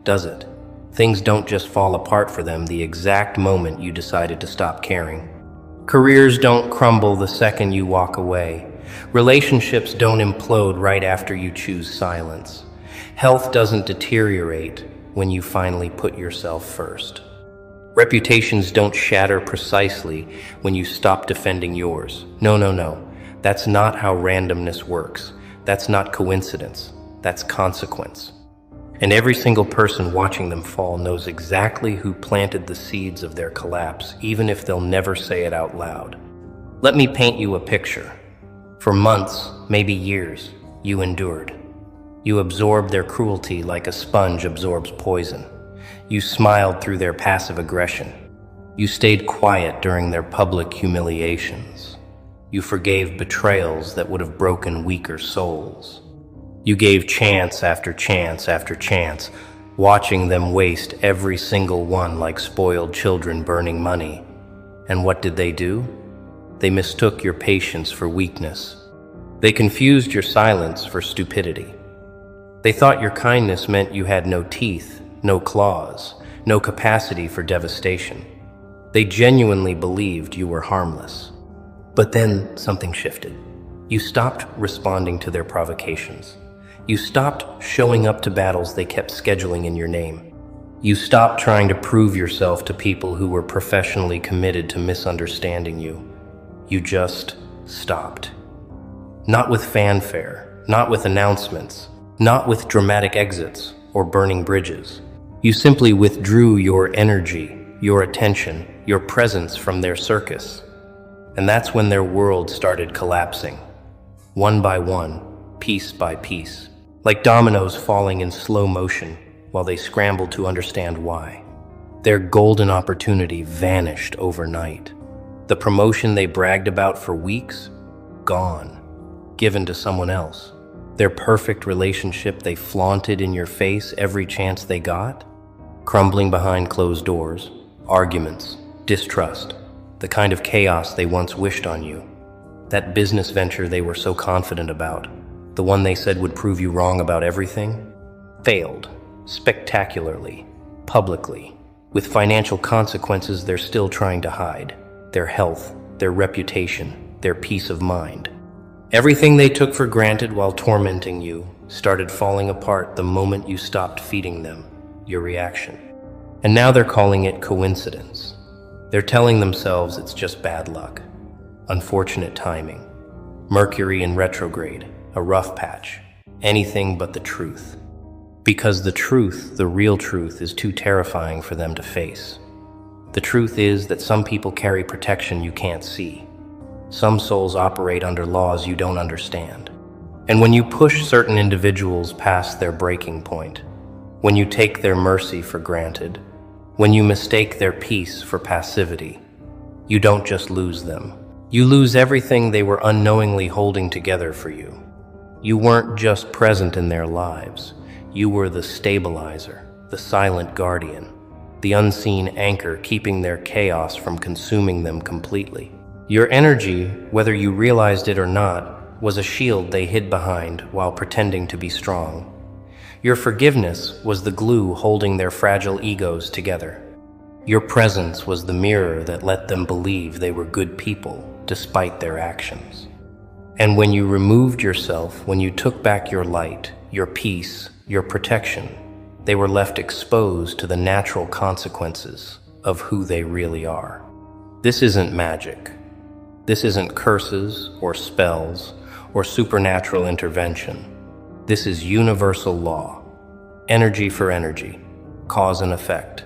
does it? Things don't just fall apart for them the exact moment you decided to stop caring. Careers don't crumble the second you walk away. Relationships don't implode right after you choose silence. Health doesn't deteriorate when you finally put yourself first. Reputations don't shatter precisely when you stop defending yours. No. That's not how randomness works. That's not coincidence. That's consequence. And every single person watching them fall knows exactly who planted the seeds of their collapse, even if they'll never say it out loud. Let me paint you a picture. For months, maybe years, you endured. You absorbed their cruelty like a sponge absorbs poison. You smiled through their passive aggression. You stayed quiet during their public humiliations. You forgave betrayals that would have broken weaker souls. You gave chance after chance after chance, watching them waste every single one like spoiled children burning money. And what did they do? They mistook your patience for weakness. They confused your silence for stupidity. They thought your kindness meant you had no teeth, no claws, no capacity for devastation. They genuinely believed you were harmless. But then something shifted. You stopped responding to their provocations. You stopped showing up to battles they kept scheduling in your name. You stopped trying to prove yourself to people who were professionally committed to misunderstanding you. You just stopped. Not with fanfare, not with announcements, not with dramatic exits or burning bridges. You simply withdrew your energy, your attention, your presence from their circus. And that's when their world started collapsing. One by one, piece by piece. Like dominoes falling in slow motion while they scrambled to understand why. Their golden opportunity vanished overnight. The promotion they bragged about for weeks, gone, given to someone else. Their perfect relationship they flaunted in your face every chance they got, crumbling behind closed doors, arguments, distrust, the kind of chaos they once wished on you. That business venture they were so confident about, the one they said would prove you wrong about everything, failed, spectacularly, publicly, with financial consequences they're still trying to hide, their health, their reputation, their peace of mind. Everything they took for granted while tormenting you started falling apart the moment you stopped feeding them your reaction. And now they're calling it coincidence. They're telling themselves it's just bad luck, unfortunate timing, Mercury in retrograde, a rough patch, anything but the truth. Because the truth, the real truth, is too terrifying for them to face. The truth is that some people carry protection you can't see. Some souls operate under laws you don't understand. And when you push certain individuals past their breaking point, when you take their mercy for granted, when you mistake their peace for passivity, you don't just lose them. You lose everything they were unknowingly holding together for you. You weren't just present in their lives. You were the stabilizer, the silent guardian, the unseen anchor keeping their chaos from consuming them completely. Your energy, whether you realized it or not, was a shield they hid behind while pretending to be strong. Your forgiveness was the glue holding their fragile egos together. Your presence was the mirror that let them believe they were good people despite their actions. And when you removed yourself, when you took back your light, your peace, your protection, they were left exposed to the natural consequences of who they really are. This isn't magic. This isn't curses or spells or supernatural intervention. This is universal law. Energy for energy, cause and effect.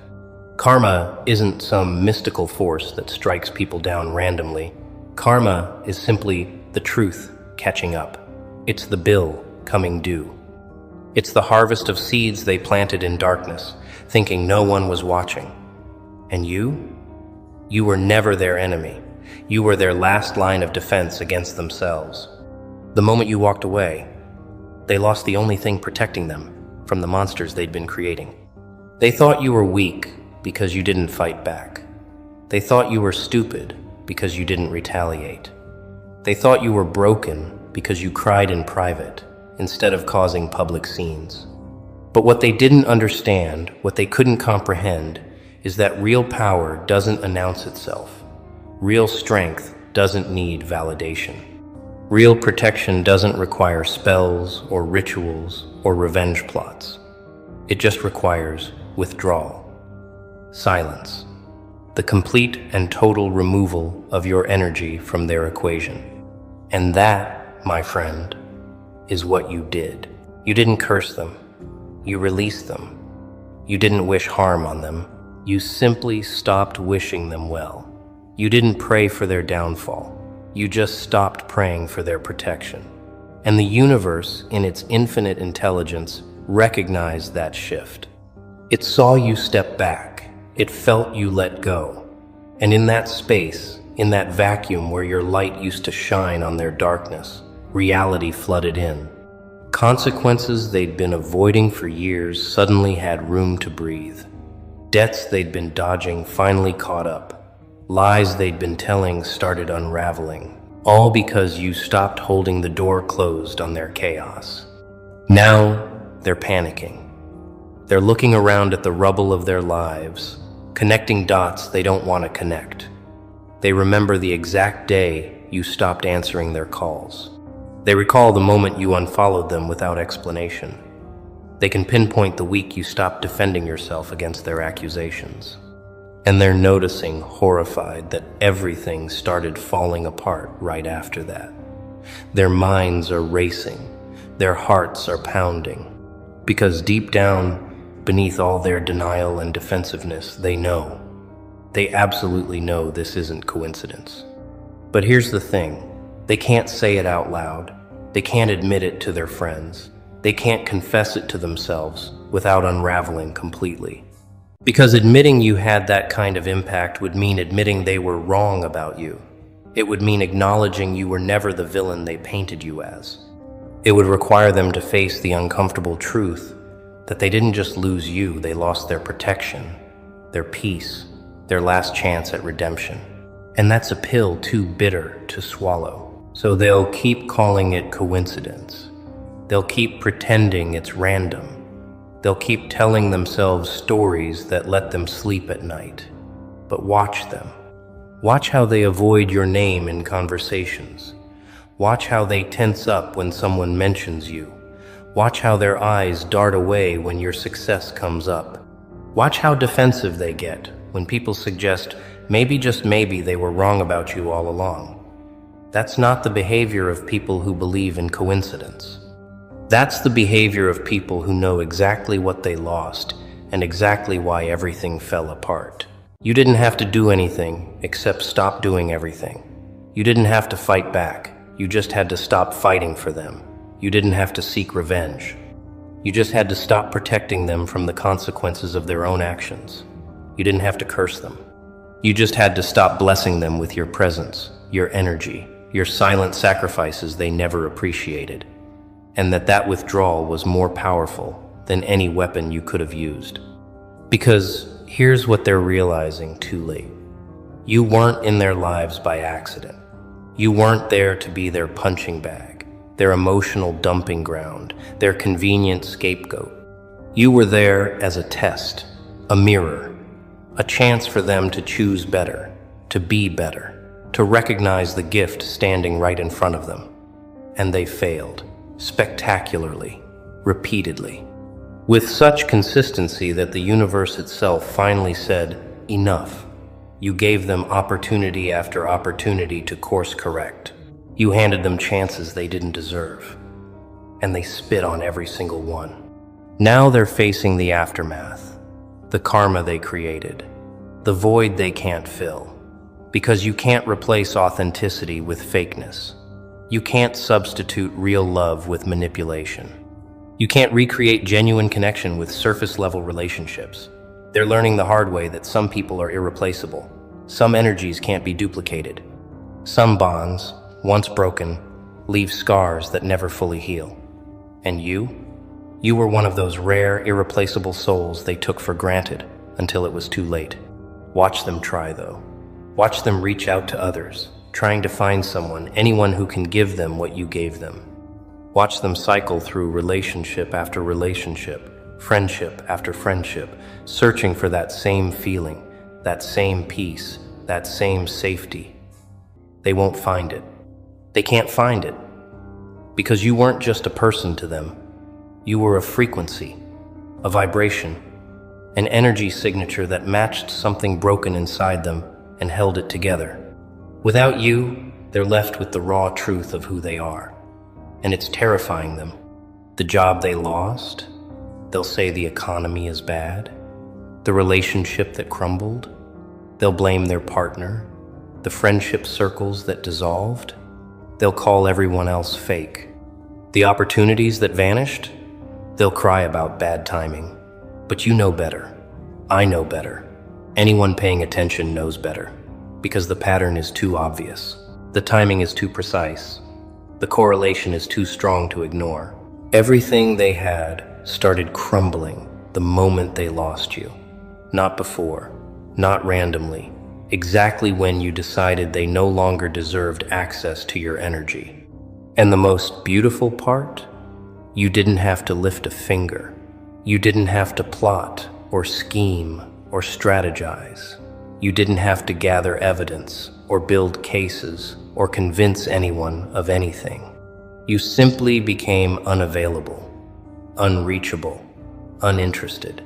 Karma isn't some mystical force that strikes people down randomly. Karma is simply the truth catching up. It's the bill coming due. It's the harvest of seeds they planted in darkness, thinking no one was watching. And you were never their enemy. You were their last line of defense against themselves. The moment you walked away, they lost the only thing protecting them from the monsters they'd been creating. They thought you were weak because you didn't fight back. They thought you were stupid because you didn't retaliate. They thought you were broken because you cried in private instead of causing public scenes. But what they didn't understand, what they couldn't comprehend, is that real power doesn't announce itself. Real strength doesn't need validation. Real protection doesn't require spells or rituals or revenge plots. It just requires withdrawal, silence, the complete and total removal of your energy from their equation. And that, my friend, is what you did. You didn't curse them. You released them. You didn't wish harm on them. You simply stopped wishing them well. You didn't pray for their downfall. You just stopped praying for their protection. And the universe, in its infinite intelligence, recognized that shift. It saw you step back. It felt you let go. And in that space, in that vacuum where your light used to shine on their darkness, reality flooded in. Consequences they'd been avoiding for years suddenly had room to breathe. Debts they'd been dodging finally caught up. Lies they'd been telling started unraveling, all because you stopped holding the door closed on their chaos. Now they're panicking. They're looking around at the rubble of their lives, connecting dots they don't want to connect. They remember the exact day you stopped answering their calls. They recall the moment you unfollowed them without explanation. They can pinpoint the week you stopped defending yourself against their accusations. And they're noticing, horrified, that everything started falling apart right after that. Their minds are racing. Their hearts are pounding. Because deep down, beneath all their denial and defensiveness, they know. They absolutely know this isn't coincidence. But here's the thing. They can't say it out loud. They can't admit it to their friends. They can't confess it to themselves without unraveling completely. Because admitting you had that kind of impact would mean admitting they were wrong about you. It would mean acknowledging you were never the villain they painted you as. It would require them to face the uncomfortable truth that they didn't just lose you, they lost their protection, their peace, their last chance at redemption. And that's a pill too bitter to swallow. So they'll keep calling it coincidence. They'll keep pretending it's random. They'll keep telling themselves stories that let them sleep at night. But watch them. Watch how they avoid your name in conversations. Watch how they tense up when someone mentions you. Watch how their eyes dart away when your success comes up. Watch how defensive they get when people suggest maybe, just maybe, they were wrong about you all along. That's not the behavior of people who believe in coincidence. That's the behavior of people who know exactly what they lost and exactly why everything fell apart. You didn't have to do anything except stop doing everything. You didn't have to fight back. You just had to stop fighting for them. You didn't have to seek revenge. You just had to stop protecting them from the consequences of their own actions. You didn't have to curse them. You just had to stop blessing them with your presence, your energy, your silent sacrifices they never appreciated. And that withdrawal was more powerful than any weapon you could have used. Because here's what they're realizing too late. You weren't in their lives by accident. You weren't there to be their punching bag, their emotional dumping ground, their convenient scapegoat. You were there as a test, a mirror, a chance for them to choose better, to be better, to recognize the gift standing right in front of them. And they failed, spectacularly, repeatedly, with such consistency that the universe itself finally said, enough. You gave them opportunity after opportunity to course correct. You handed them chances they didn't deserve. And they spit on every single one. Now they're facing the aftermath, the karma they created, the void they can't fill. Because you can't replace authenticity with fakeness. You can't substitute real love with manipulation. You can't recreate genuine connection with surface-level relationships. They're learning the hard way that some people are irreplaceable. Some energies can't be duplicated. Some bonds, once broken, leave scars that never fully heal. And you were one of those rare, irreplaceable souls they took for granted until it was too late. Watch them try, though. Watch them reach out to others, trying to find someone, anyone who can give them what you gave them. Watch them cycle through relationship after relationship, friendship after friendship, searching for that same feeling, that same peace, that same safety. They won't find it. They can't find it because you weren't just a person to them. You were a frequency, a vibration, an energy signature that matched something broken inside them and held it together. Without you, they're left with the raw truth of who they are, and it's terrifying them. The job they lost, they'll say the economy is bad. The relationship that crumbled, they'll blame their partner. The friendship circles that dissolved, they'll call everyone else fake. The opportunities that vanished, they'll cry about bad timing. But you know better. I know better. Anyone paying attention knows better, because the pattern is too obvious. The timing is too precise. The correlation is too strong to ignore. Everything they had started crumbling the moment they lost you. Not before, not randomly, exactly when you decided they no longer deserved access to your energy. And the most beautiful part? You didn't have to lift a finger. You didn't have to plot or scheme or strategize. You didn't have to gather evidence or build cases or convince anyone of anything. You simply became unavailable, unreachable, uninterested.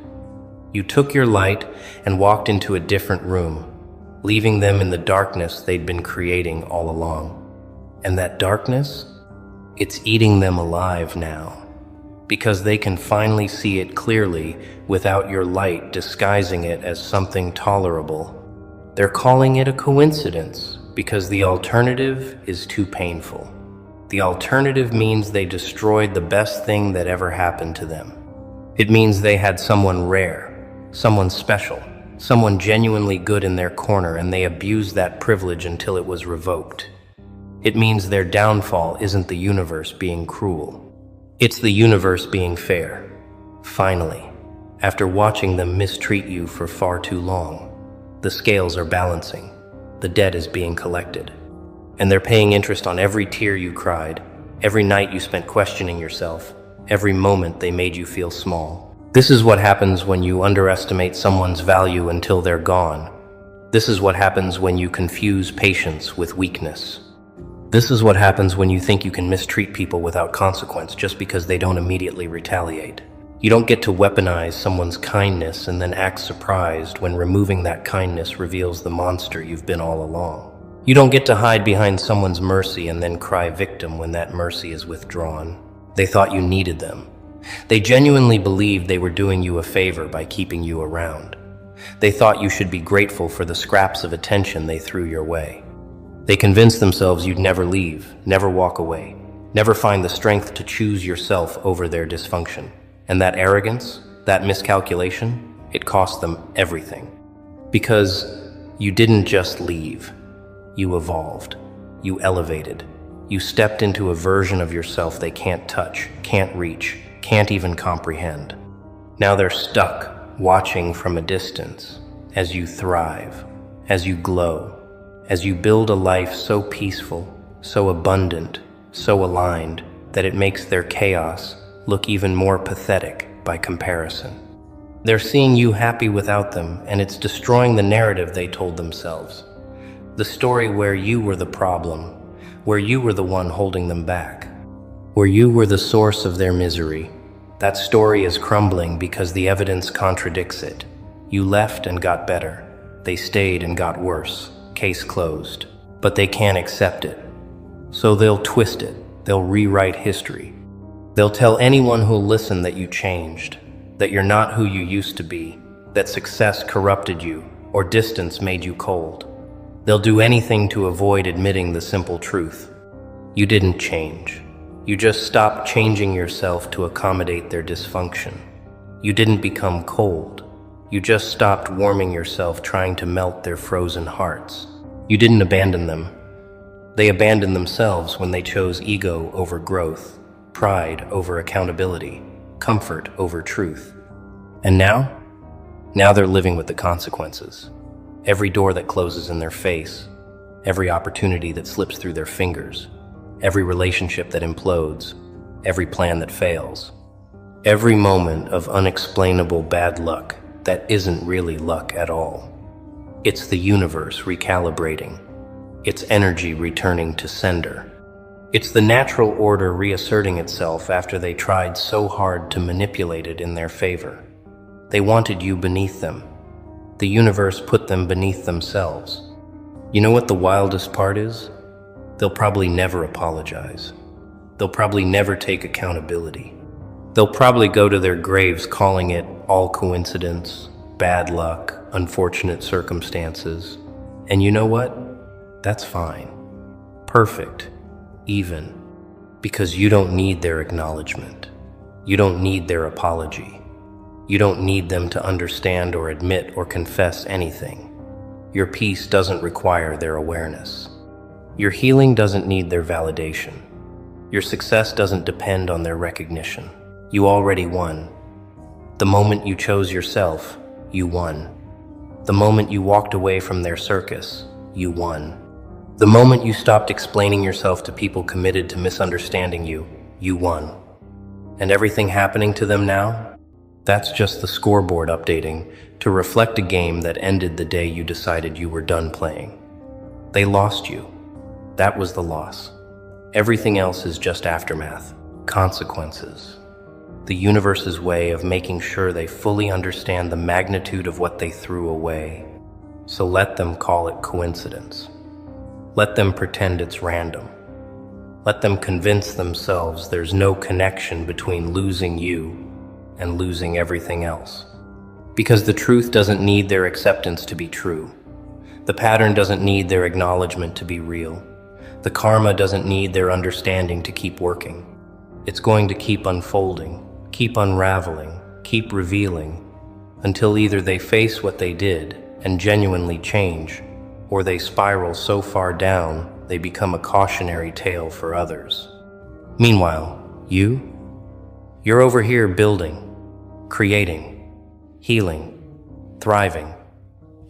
You took your light and walked into a different room, leaving them in the darkness they'd been creating all along. And that darkness, it's eating them alive now, because they can finally see it clearly without your light disguising it as something tolerable. They're calling it a coincidence because the alternative is too painful. The alternative means they destroyed the best thing that ever happened to them. It means they had someone rare, someone special, someone genuinely good in their corner, and they abused that privilege until it was revoked. It means their downfall isn't the universe being cruel. It's the universe being fair. Finally, after watching them mistreat you for far too long, the scales are balancing. The debt is being collected. And they're paying interest on every tear you cried, every night you spent questioning yourself, every moment they made you feel small. This is what happens when you underestimate someone's value until they're gone. This is what happens when you confuse patience with weakness. This is what happens when you think you can mistreat people without consequence just because they don't immediately retaliate. You don't get to weaponize someone's kindness and then act surprised when removing that kindness reveals the monster you've been all along. You don't get to hide behind someone's mercy and then cry victim when that mercy is withdrawn. They thought you needed them. They genuinely believed they were doing you a favor by keeping you around. They thought you should be grateful for the scraps of attention they threw your way. They convinced themselves you'd never leave, never walk away, never find the strength to choose yourself over their dysfunction. And that arrogance, that miscalculation, it cost them everything. Because you didn't just leave. You evolved. You elevated. You stepped into a version of yourself they can't touch, can't reach, can't even comprehend. Now they're stuck, watching from a distance, as you thrive, as you glow, as you build a life so peaceful, so abundant, so aligned, that it makes their chaos look even more pathetic by comparison. They're seeing you happy without them, and it's destroying the narrative they told themselves. The story where you were the problem, where you were the one holding them back, where you were the source of their misery. That story is crumbling because the evidence contradicts it. You left and got better. They stayed and got worse. Case closed. But they can't accept it. So they'll twist it. They'll rewrite history. They'll tell anyone who'll listen that you changed, that you're not who you used to be, that success corrupted you or distance made you cold. They'll do anything to avoid admitting the simple truth. You didn't change. You just stopped changing yourself to accommodate their dysfunction. You didn't become cold. You just stopped warming yourself trying to melt their frozen hearts. You didn't abandon them. They abandoned themselves when they chose ego over growth, pride over accountability, comfort over truth. And now? Now they're living with the consequences. Every door that closes in their face, every opportunity that slips through their fingers, every relationship that implodes, every plan that fails. Every moment of unexplainable bad luck that isn't really luck at all. It's the universe recalibrating, its energy returning to sender. It's the natural order reasserting itself after they tried so hard to manipulate it in their favor. They wanted you beneath them. The universe put them beneath themselves. You know what the wildest part is? They'll probably never apologize. They'll probably never take accountability. They'll probably go to their graves calling it all coincidence, bad luck, unfortunate circumstances. And you know what? That's fine. Perfect. Even. Because you don't need their acknowledgement. You don't need their apology. You don't need them to understand or admit or confess anything. Your peace doesn't require their awareness. Your healing doesn't need their validation. Your success doesn't depend on their recognition. You already won. The moment you chose yourself, you won. The moment you walked away from their circus, you won. The moment you stopped explaining yourself to people committed to misunderstanding you, you won. And everything happening to them now? That's just the scoreboard updating to reflect a game that ended the day you decided you were done playing. They lost you. That was the loss. Everything else is just aftermath, consequences. The universe's way of making sure they fully understand the magnitude of what they threw away. So let them call it coincidence. Let them pretend it's random. Let them convince themselves there's no connection between losing you and losing everything else. Because the truth doesn't need their acceptance to be true. The pattern doesn't need their acknowledgement to be real. The karma doesn't need their understanding to keep working. It's going to keep unfolding, keep unraveling, keep revealing, until either they face what they did and genuinely change, or they spiral so far down they become a cautionary tale for others. Meanwhile, you're over here building, creating, healing, thriving,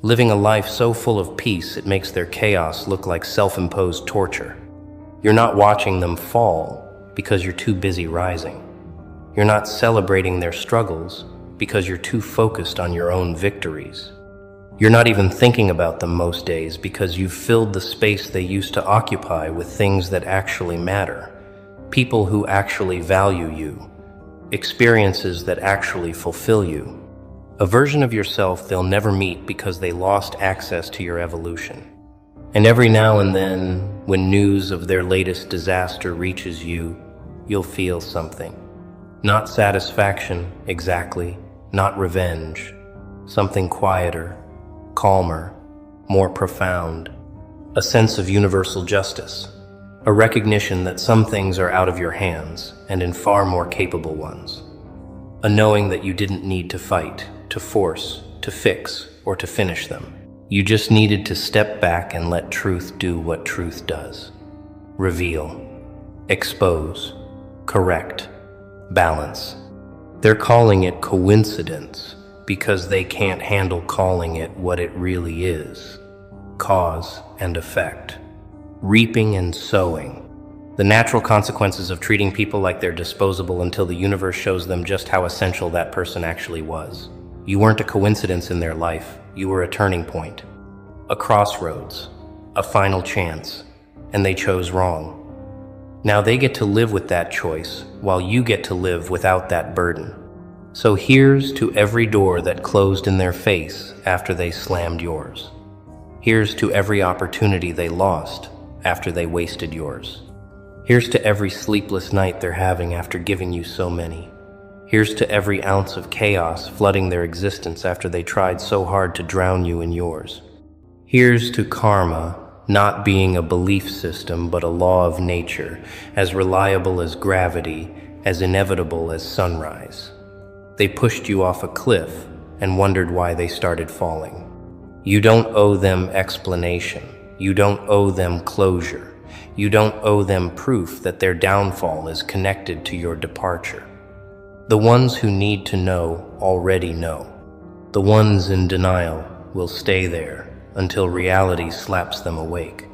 living a life so full of peace it makes their chaos look like self-imposed torture. You're not watching them fall because you're too busy rising. You're not celebrating their struggles because you're too focused on your own victories. You're not even thinking about them most days because you've filled the space they used to occupy with things that actually matter, people who actually value you, experiences that actually fulfill you, a version of yourself they'll never meet because they lost access to your evolution. And every now and then, when news of their latest disaster reaches you, you'll feel something. Not satisfaction, exactly, not revenge, something quieter, calmer, more profound, a sense of universal justice, a recognition that some things are out of your hands and in far more capable ones, a knowing that you didn't need to fight, to force, to fix, or to finish them. You just needed to step back and let truth do what truth does. Reveal, expose, correct, balance. They're calling it coincidence because they can't handle calling it what it really is. Cause and effect. Reaping and sowing. The natural consequences of treating people like they're disposable until the universe shows them just how essential that person actually was. You weren't a coincidence in their life. You were a turning point. A crossroads. A final chance. And they chose wrong. Now they get to live with that choice, while you get to live without that burden. So here's to every door that closed in their face after they slammed yours. Here's to every opportunity they lost after they wasted yours. Here's to every sleepless night they're having after giving you so many. Here's to every ounce of chaos flooding their existence after they tried so hard to drown you in yours. Here's to karma not being a belief system but a law of nature, as reliable as gravity, as inevitable as sunrise. They pushed you off a cliff and wondered why they started falling. You don't owe them explanation. You don't owe them closure. You don't owe them proof that their downfall is connected to your departure. The ones who need to know already know. The ones in denial will stay there until reality slaps them awake.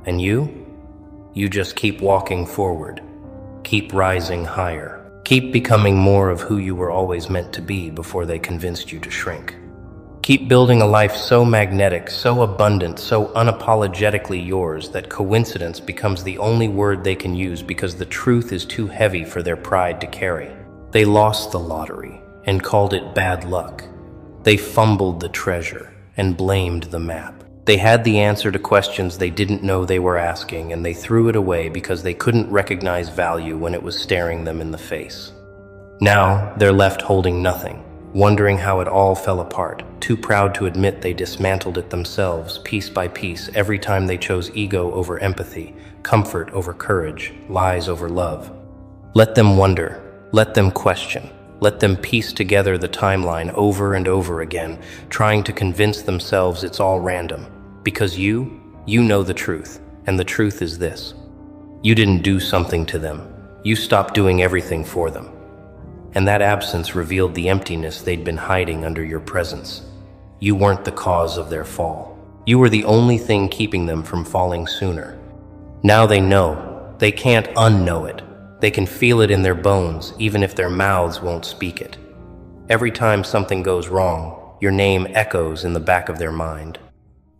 And you just keep walking forward. Keep rising higher. Keep becoming more of who you were always meant to be before they convinced you to shrink. Keep building a life so magnetic, so abundant, so unapologetically yours that coincidence becomes the only word they can use because the truth is too heavy for their pride to carry. They lost the lottery and called it bad luck. They fumbled the treasure and blamed the map. They had the answer to questions they didn't know they were asking, and they threw it away because they couldn't recognize value when it was staring them in the face. Now, they're left holding nothing, wondering how it all fell apart, too proud to admit they dismantled it themselves, piece by piece, every time they chose ego over empathy, comfort over courage, lies over love. Let them wonder, let them question, let them piece together the timeline over and over again, trying to convince themselves it's all random. Because you know the truth, and the truth is this. You didn't do something to them. You stopped doing everything for them. And that absence revealed the emptiness they'd been hiding under your presence. You weren't the cause of their fall. You were the only thing keeping them from falling sooner. Now they know. They can't unknow it. They can feel it in their bones, even if their mouths won't speak it. Every time something goes wrong, your name echoes in the back of their mind.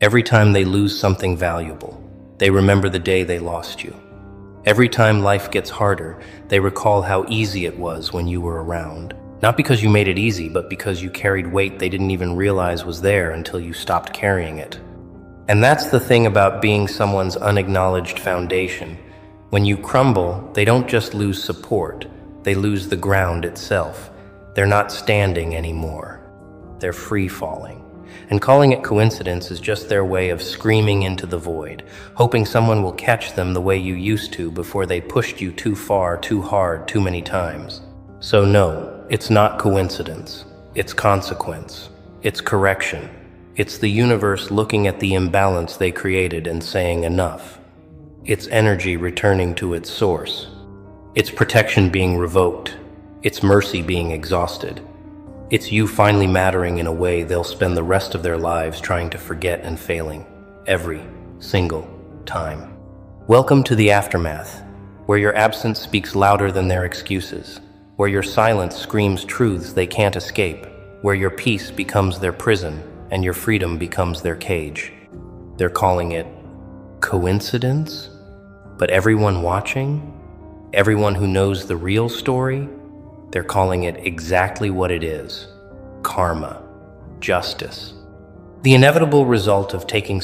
Every time they lose something valuable, they remember the day they lost you. Every time life gets harder, they recall how easy it was when you were around. Not because you made it easy, but because you carried weight they didn't even realize was there until you stopped carrying it. And that's the thing about being someone's unacknowledged foundation. When you crumble, they don't just lose support, they lose the ground itself. They're not standing anymore. They're free-falling. And calling it coincidence is just their way of screaming into the void, hoping someone will catch them the way you used to before they pushed you too far, too hard, too many times. So no, it's not coincidence. It's consequence. It's correction. It's the universe looking at the imbalance they created and saying enough. It's energy returning to its source. It's protection being revoked. It's mercy being exhausted. It's you finally mattering in a way they'll spend the rest of their lives trying to forget and failing, every single time. Welcome to the aftermath, where your absence speaks louder than their excuses, where your silence screams truths they can't escape, where your peace becomes their prison and your freedom becomes their cage. They're calling it coincidence? But everyone watching, everyone who knows the real story, they're calling it exactly what it is: karma, justice. The inevitable result of taking